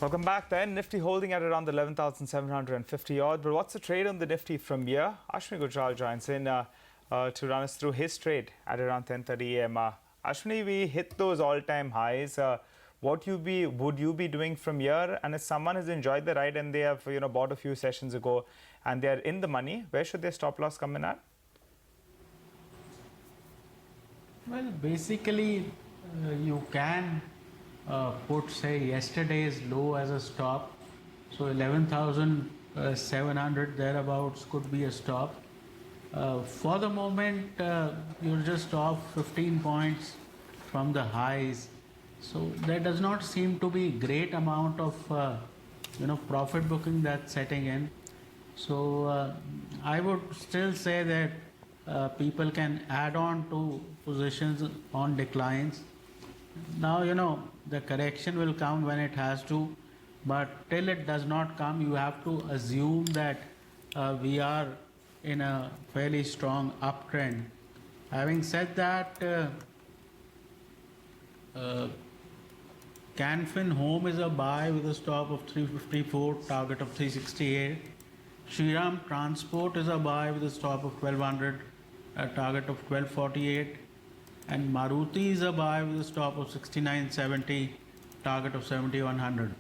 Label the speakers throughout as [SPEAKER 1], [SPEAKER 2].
[SPEAKER 1] Welcome back then. Nifty holding at around the 11,750 odd. But what's the trade on the Nifty from here? Ashwani Gujral joins in to run us through his trade at around 10:30 a.m. Ashwani, we hit those all-time highs. What would you be doing from here? And if someone has enjoyed the ride and they have bought a few sessions ago and they are in the money, where should their stop loss come in at?
[SPEAKER 2] Well, basically, you can put, say, yesterday's low as a stop. So 11,700 thereabouts could be a stop. For the moment, you're just off 15 points from the highs. So there does not seem to be great amount of profit booking that's setting in. So I would still say that people can add on to positions on declines. Now, the correction will come when it has to, but till it does not come, you have to assume that we are in a fairly strong uptrend. Having said that, Canfin Home is a buy with a stop of 354, target of 368. Shriram Transport is a buy with a stop of 1200, a target of 1248. And Maruti is a buy with a stop of 6970, target of 7100.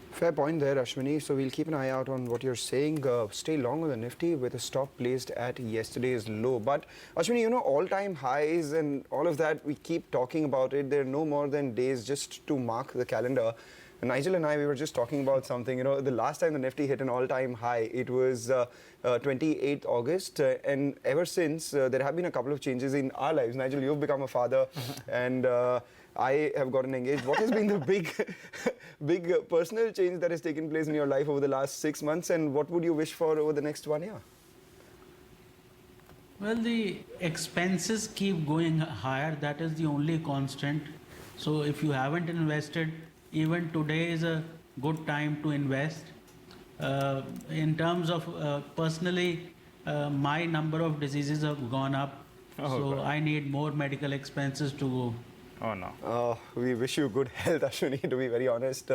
[SPEAKER 3] Fair point there, Ashwani. So we'll keep an eye out on what you're saying. Stay long on the Nifty with a stop placed at yesterday's low. But Ashwani, all-time highs and all of that, we keep talking about it. There are no more than days just to mark the calendar. Nigel and I, we were just talking about something. The last time the Nifty hit an all-time high, it was 28th August. And ever since, there have been a couple of changes in our lives. Nigel, you've become a father and I have gotten engaged. What has been the big personal change that has taken place in your life over the last 6 months? And what would you wish for over the next 1 year?
[SPEAKER 2] Well, the expenses keep going higher. That is the only constant. So if you haven't invested, even today is a good time to invest. In terms of personally, my number of diseases have gone up. So I need more medical expenses to go.
[SPEAKER 1] Oh no.
[SPEAKER 3] We wish you good health, Ashwani, to be very honest.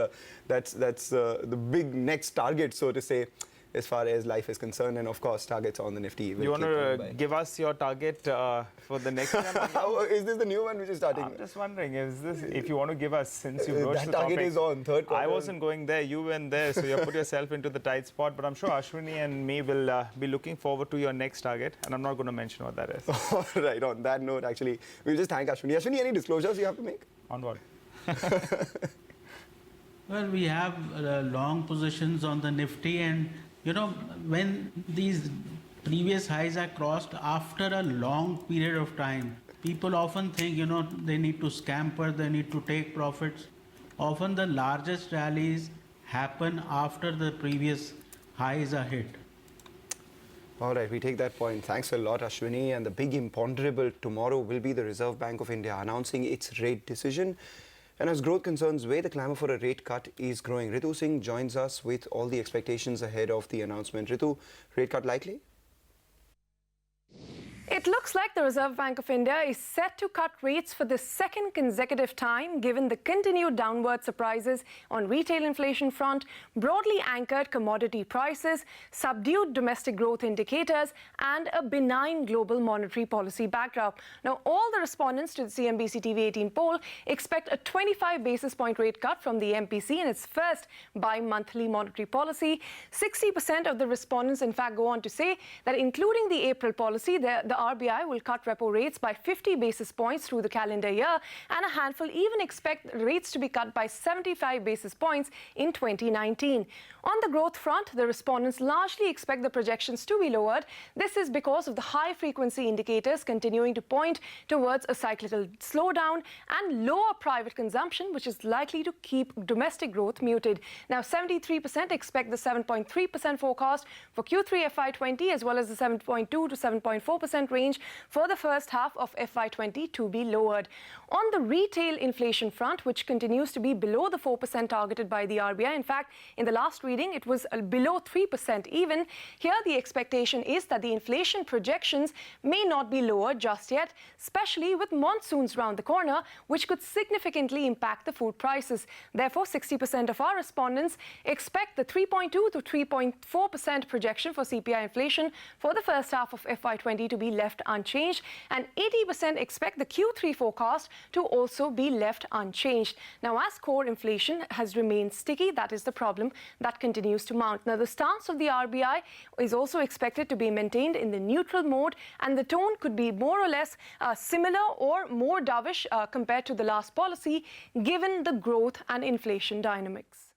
[SPEAKER 3] That's the big next target, so to say, as far as life is concerned. And of course, targets on the Nifty.
[SPEAKER 1] You want to give us your target for the next time?
[SPEAKER 3] Is this the new one which is starting?
[SPEAKER 1] I'm just wondering, if you want to give us, since you broached the
[SPEAKER 3] target
[SPEAKER 1] topic,
[SPEAKER 3] is on third quarter.
[SPEAKER 1] I wasn't going there, you went there, so you put yourself into the tight spot. But I'm sure Ashwani and me will be looking forward to your next target, and I'm not going to mention what that is.
[SPEAKER 3] All right, on that note, actually, we'll just thank Ashwani. Ashwani, any disclosures you have to make?
[SPEAKER 1] On what?
[SPEAKER 2] Well, we have long positions on the Nifty, and when these previous highs are crossed after a long period of time, people often think, they need to scamper, they need to take profits. Often the largest rallies happen after the previous highs are hit.
[SPEAKER 3] All right, we take that point. Thanks a lot, Ashwani. And the big imponderable tomorrow will be the Reserve Bank of India announcing its rate decision. And as growth concerns weigh, the clamour for a rate cut is growing. Ritu Singh joins us with all the expectations ahead of the announcement. Ritu, rate cut likely?
[SPEAKER 4] It looks like the Reserve Bank of India is set to cut rates for the second consecutive time, given the continued downward surprises on retail inflation front, broadly anchored commodity prices, subdued domestic growth indicators, and a benign global monetary policy backdrop. Now, all the respondents to the CNBC-TV18 poll expect a 25 basis point rate cut from the MPC in its first bi-monthly monetary policy. 60% of the respondents, in fact, go on to say that including the April policy, the RBI will cut repo rates by 50 basis points through the calendar year, and a handful even expect rates to be cut by 75 basis points in 2019. On the growth front, the respondents largely expect the projections to be lowered. This is because of the high-frequency indicators continuing to point towards a cyclical slowdown and lower private consumption, which is likely to keep domestic growth muted. Now, 73% expect the 7.3% forecast for Q3 FY20 as well as the 7.2 to 7.4% range for the first half of FY20 to be lowered. On the retail inflation front, which continues to be below the 4% targeted by the RBI, in fact, in the last reading, it was below 3% even. Here, the expectation is that the inflation projections may not be lower just yet, especially with monsoons round the corner, which could significantly impact the food prices. Therefore, 60% of our respondents expect the 3.2 to 3.4% projection for CPI inflation for the first half of FY20 to be left unchanged, and 80% expect the Q3 forecast to also be left unchanged. Now, as core inflation has remained sticky, that is the problem that continues to mount. Now, the stance of the RBI is also expected to be maintained in the neutral mode, and the tone could be more or less similar or more dovish compared to the last policy, given the growth and inflation dynamics.